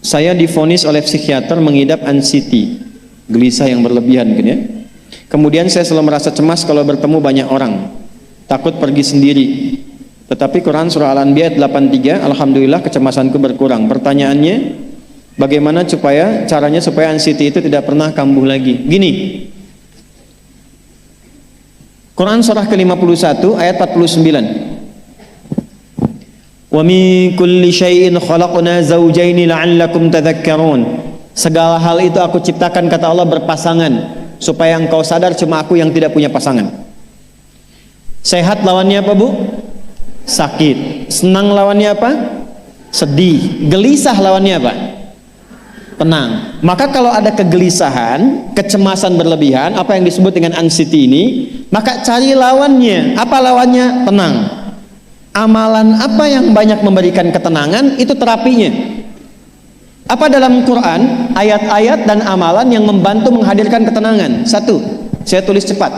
Saya divonis oleh psikiater mengidap anxiety, gelisah yang berlebihan gitu ya. Kemudian saya selalu merasa cemas kalau bertemu banyak orang, takut pergi sendiri. Tetapi Quran surah Al-Anbiya 83, alhamdulillah kecemasanku berkurang. Pertanyaannya, bagaimana caranya supaya anxiety itu tidak pernah kambuh lagi? Gini, Quran surah ke-51 ayat 49. Wa min kulli syai'in khalaqna zawjaini la'allakum tadhakkarun. Segala hal itu aku ciptakan, kata Allah, berpasangan, supaya engkau sadar cuma aku yang tidak punya pasangan. Sehat lawannya apa, Bu? Sakit. Senang lawannya apa? Sedih. Gelisah lawannya apa? Tenang. Maka kalau ada kegelisahan, kecemasan berlebihan, apa yang disebut dengan anxiety ini, maka cari lawannya. Apa lawannya? Tenang. Amalan apa yang banyak memberikan ketenangan, itu terapinya. Apa dalam Quran ayat-ayat dan amalan yang membantu menghadirkan ketenangan? Satu, saya tulis cepat.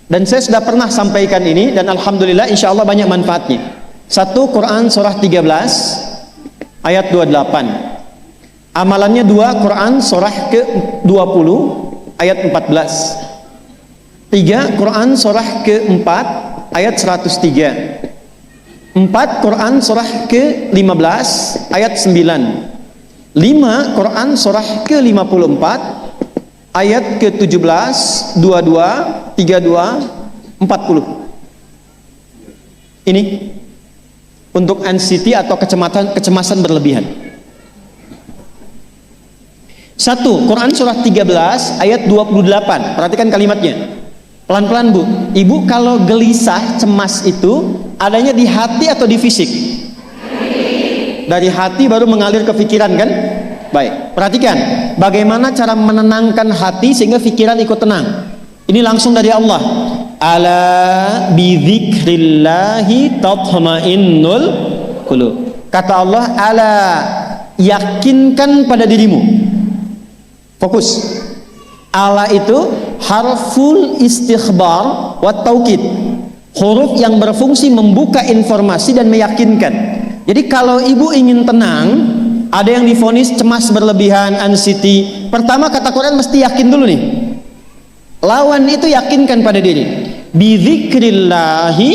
Dan saya sudah pernah sampaikan ini, dan alhamdulillah insya Allah banyak manfaatnya. Satu, Quran surah 13 ayat 28. Amalannya dua, Quran surah ke-20 ayat 14. Tiga, Quran surah ke-4 ayat 103. 4, Quran surah ke-15 ayat 9. 5, Quran surah ke-54 ayat ke-17, 22, 32, 40. Ini untuk anxiety atau kecemasan berlebihan. 1, Quran surah 13 ayat 28. Perhatikan kalimatnya. Pelan-pelan, Bu. Ibu kalau gelisah, cemas itu adanya di hati atau di fisik? Dari hati baru mengalir ke pikiran, kan? Baik, perhatikan bagaimana cara menenangkan hati sehingga pikiran ikut tenang. Ini langsung dari Allah. Ala bidzikrillahi tatma'innul qulub. Kata Allah, ala, yakinkan pada dirimu. Fokus. Ala itu harful istikhbar wa taukid, huruf yang berfungsi membuka informasi dan meyakinkan. Jadi kalau ibu ingin tenang, ada yang divonis cemas berlebihan, anxiety, pertama kata Quran mesti yakin dulu nih. Lawan itu yakinkan pada diri. Bidzikrillahi,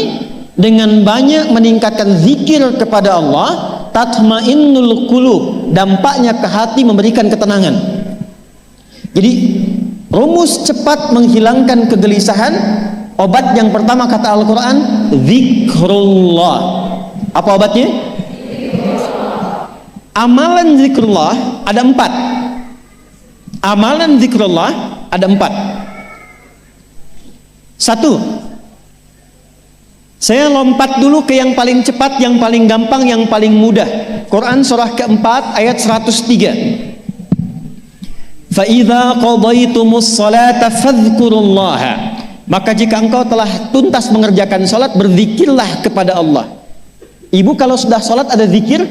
dengan banyak meningkatkan zikir kepada Allah, tatmainnul qulub, dampaknya ke hati memberikan ketenangan. Jadi rumus cepat menghilangkan kegelisahan, obat yang pertama kata Al-Quran, zikrullah. Apa obatnya? Amalan zikrullah ada 4. Amalan zikrullah ada 4. 1, saya lompat dulu ke yang paling cepat, yang paling gampang, yang paling mudah. Quran surah ke-4 ayat 103. فَإِذَا قَضَيْتُمُ الصَّلَاةَ فَاذْكُرُوا اللَّهَ. Maka jika engkau telah tuntas mengerjakan salat, berzikirlah kepada Allah. Ibu kalau sudah salat ada zikir?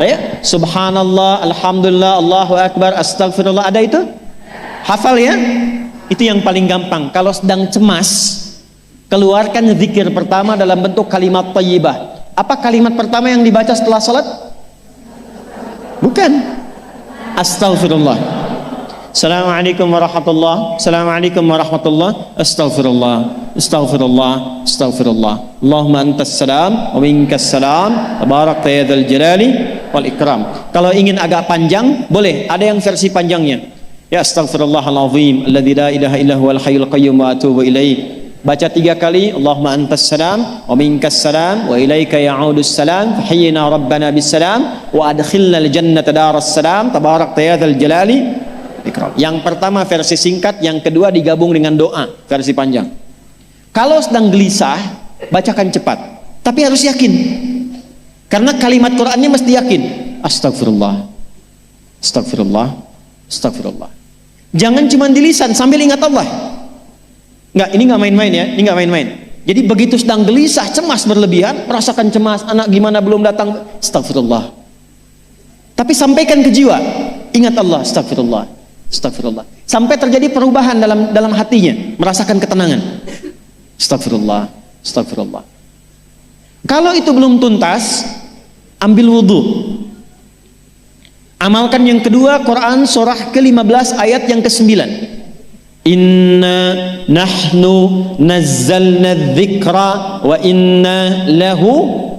Ya? Subhanallah, alhamdulillah, Allahu akbar, astagfirullah, ada itu? Hafal ya? Itu yang paling gampang. Kalau sedang cemas, keluarkan zikir pertama dalam bentuk kalimat thayyibah. Apa kalimat pertama yang dibaca setelah salat? Bukan. Astagfirullah. Assalamualaikum warahmatullah. Assalamualaikum warahmatullah. Astaghfirullah. Astaghfirullah. Astaghfirullah. Allahumma antas salam wa minkas salam. Tabarakta ya dzal jalali wal ikram. Kalau ingin agak panjang, boleh. Ada yang versi panjangnya. Ya astaghfirullahalazim alladzi la ilaha illa huwal hayyul qayyum wa atubu ilaih. Baca 3 kali. Allahumma antas salam wa minkas salam wa ilaika ya'udus salam. Fahayyina rabbana bis salam wa adkhilna al jannata daras salam. Tabarakta ya dzal jalali. Yang pertama versi singkat, yang kedua digabung dengan doa versi panjang. Kalau sedang gelisah, bacakan cepat, tapi harus yakin, karena kalimat Qurannya mesti yakin. Astagfirullah, astagfirullah, astagfirullah. Jangan cuma di lisan sambil ingat Allah. Enggak, ini nggak main-main ya, ini nggak main-main. Jadi begitu sedang gelisah, cemas berlebihan, merasakan cemas, anak gimana belum datang, astagfirullah. Tapi sampaikan ke jiwa, ingat Allah, astagfirullah. Astagfirullah. Sampai terjadi perubahan dalam hatinya, merasakan ketenangan. Astagfirullah, astagfirullah. Kalau itu belum tuntas, ambil wudhu. Amalkan yang kedua, Quran surah ke-15 ayat yang ke-9. Inna nahnu nazzalna dzikra wa inna lahu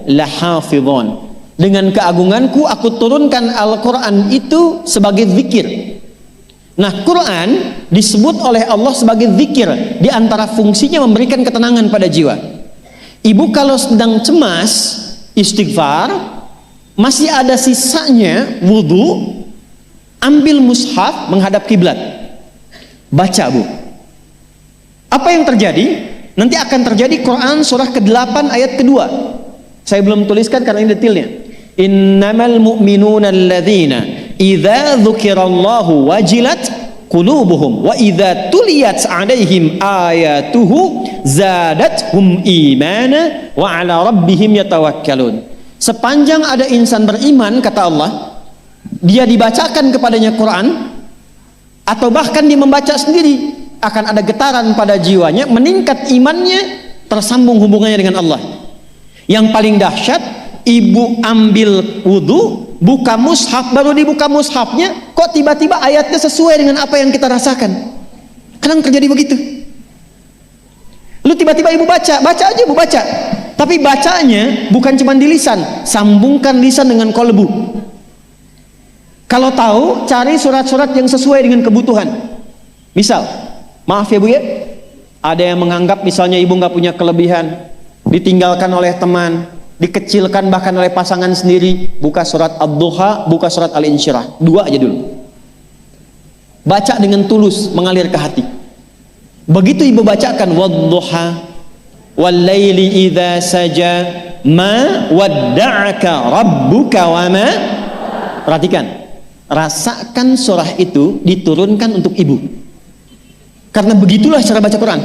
lahafidhun. Dengan keagunganku aku turunkan Al-Quran itu sebagai zikir. Nah, Quran disebut oleh Allah sebagai zikir. Di antara fungsinya memberikan ketenangan pada jiwa. Ibu kalau sedang cemas, istighfar, masih ada sisanya wudhu, ambil mushaf menghadap kiblat, baca bu. Apa yang terjadi? Nanti akan terjadi Quran surah ke-8 ayat kedua. Saya belum tuliskan karena ini detailnya. Innamal mu'minuna alladzina idza dzukirallahu wajilat qulubuhum wa idza tuliyat 'alaihim ayatuhu zadatuhum imana wa 'ala rabbihim yatawakkalun. Sepanjang ada insan beriman, kata Allah, dia dibacakan kepadanya Quran atau bahkan dia membaca sendiri, akan ada getaran pada jiwanya, meningkat imannya, tersambung hubungannya dengan Allah. Yang paling dahsyat, ibu ambil wudhu, buka mushaf, baru dibuka mushafnya, kok tiba-tiba ayatnya sesuai dengan apa yang kita rasakan. Kadang terjadi begitu. Lu tiba-tiba ibu baca aja ibu baca. Tapi bacanya bukan cuma di lisan, sambungkan lisan dengan kolbu. Kalau tahu, cari surat-surat yang sesuai dengan kebutuhan. Misal, maaf ya bu ya, ada yang menganggap misalnya ibu nggak punya kelebihan, ditinggalkan oleh teman, dikecilkan bahkan oleh pasangan sendiri, buka surat Ad-Duha, buka surat Al-Insyirah, 2 aja dulu. Baca dengan tulus, mengalir ke hati. Begitu ibu bacakan Wad-Duha wal-laili idza saja ma wadda'aka rabbuka wa ma. Perhatikan, rasakan surah itu diturunkan untuk ibu. Karena begitulah cara baca Quran.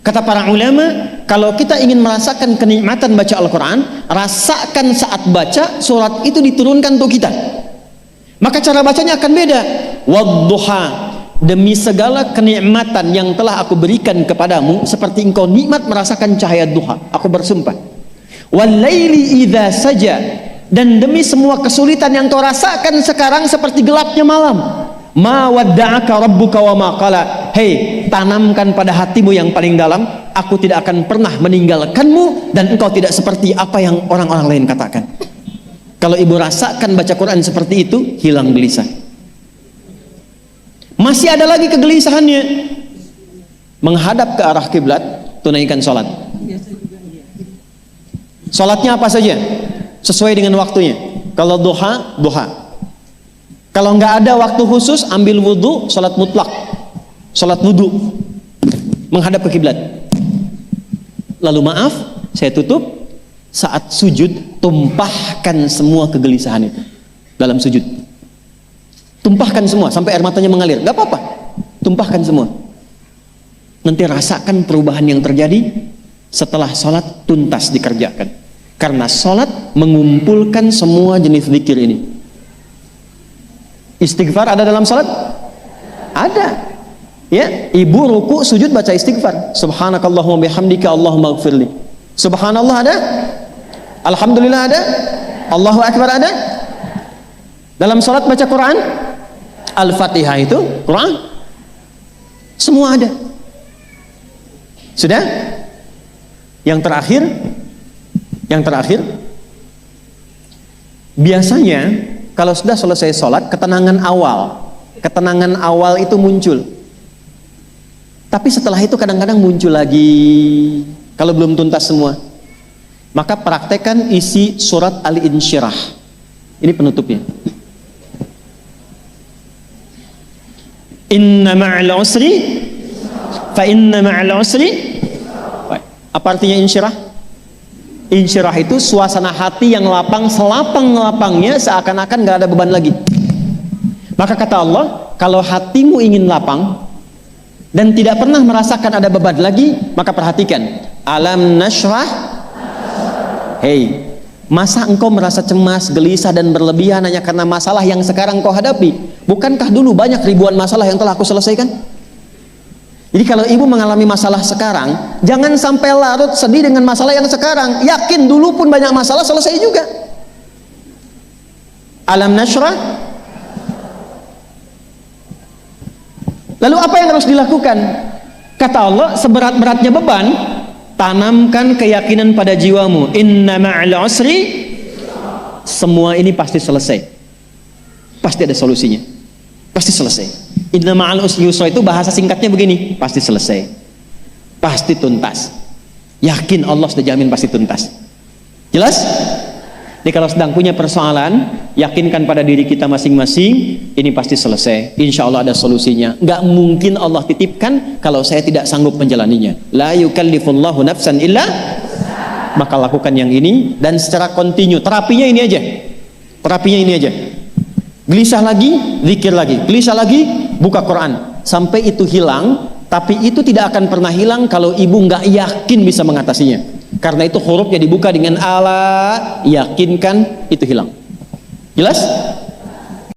Kata para ulama, kalau kita ingin merasakan kenikmatan baca Al-Quran, rasakan saat baca surat itu diturunkan untuk kita. Maka cara bacanya akan beda. Wadduha, demi segala kenikmatan yang telah aku berikan kepadamu, seperti engkau nikmat merasakan cahaya duha, aku bersumpah. Wal-laili idza saja, dan demi semua kesulitan yang kau rasakan sekarang seperti gelapnya malam. Ma wadda'aka rabbuka wa ma qala. Hei, tanamkan pada hatimu yang paling dalam, aku tidak akan pernah meninggalkanmu dan engkau tidak seperti apa yang orang-orang lain katakan. Kalau ibu rasakan baca Quran seperti itu, hilang gelisah. Masih ada lagi kegelisahannya, menghadap ke arah kiblat, tunaikan sholat. Sholatnya apa saja sesuai dengan waktunya. Kalau duha, duha. Kalau nggak ada waktu khusus, ambil wudhu, sholat mutlak, sholat wudhu, menghadap ke kiblat. Lalu maaf, saya tutup, saat sujud tumpahkan semua kegelisahan itu dalam sujud. Tumpahkan semua sampai air matanya mengalir, nggak apa-apa, tumpahkan semua. Nanti rasakan perubahan yang terjadi setelah sholat tuntas dikerjakan. Karena sholat mengumpulkan semua jenis zikir ini. Istighfar ada dalam sholat? Ada. Ya, ibu ruku sujud baca istighfar. Subhanakallahumma bihamdika Allahumma ighfirli. Subhanallah ada? Alhamdulillah ada? Allahu Akbar ada? Dalam sholat baca Quran? Al-Fatihah itu Quran. Semua ada. Sudah? Yang terakhir, biasanya kalau sudah selesai sholat, ketenangan awal itu muncul. Tapi setelah itu kadang-kadang muncul lagi, kalau belum tuntas semua. Maka praktekkan isi surat Al-Insyirah. Ini penutupnya. Inna ma'al usri fa inna ma'al usri. Apa artinya insyirah? Insyirah itu suasana hati yang lapang, selapang-lapangnya seakan-akan gak ada beban lagi. Maka kata Allah, kalau hatimu ingin lapang dan tidak pernah merasakan ada beban lagi, maka perhatikan, alam nashrah. Hei, masa engkau merasa cemas, gelisah dan berlebihan hanya karena masalah yang sekarang kau hadapi? Bukankah dulu banyak ribuan masalah yang telah aku selesaikan? Jadi kalau ibu mengalami masalah sekarang, jangan sampai larut sedih dengan masalah yang sekarang. Yakin dulu pun banyak masalah selesai juga. Alam nashrah. Lalu apa yang harus dilakukan? Kata Allah, seberat-beratnya beban, tanamkan keyakinan pada jiwamu. Inna ma'al usri, semua ini pasti selesai. Pasti ada solusinya. Pasti selesai. Inna ma'al usri yusra itu bahasa singkatnya begini, pasti selesai. Pasti tuntas. Yakin Allah sudah jamin pasti tuntas. Jelas? Jadi kalau sedang punya persoalan, yakinkan pada diri kita masing-masing, ini pasti selesai. Insya Allah ada solusinya. Nggak mungkin Allah titipkan kalau saya tidak sanggup menjalaninya. La yukallifullahu nafsan illa, maka lakukan yang ini dan secara kontinu. Terapinya ini aja. Terapinya ini aja. Gelisah lagi, zikir lagi. Gelisah lagi, buka Quran. Sampai itu hilang, tapi itu tidak akan pernah hilang kalau ibu nggak yakin bisa mengatasinya. Karena itu hurufnya dibuka dengan ala, yakinkan, itu hilang. Jelas?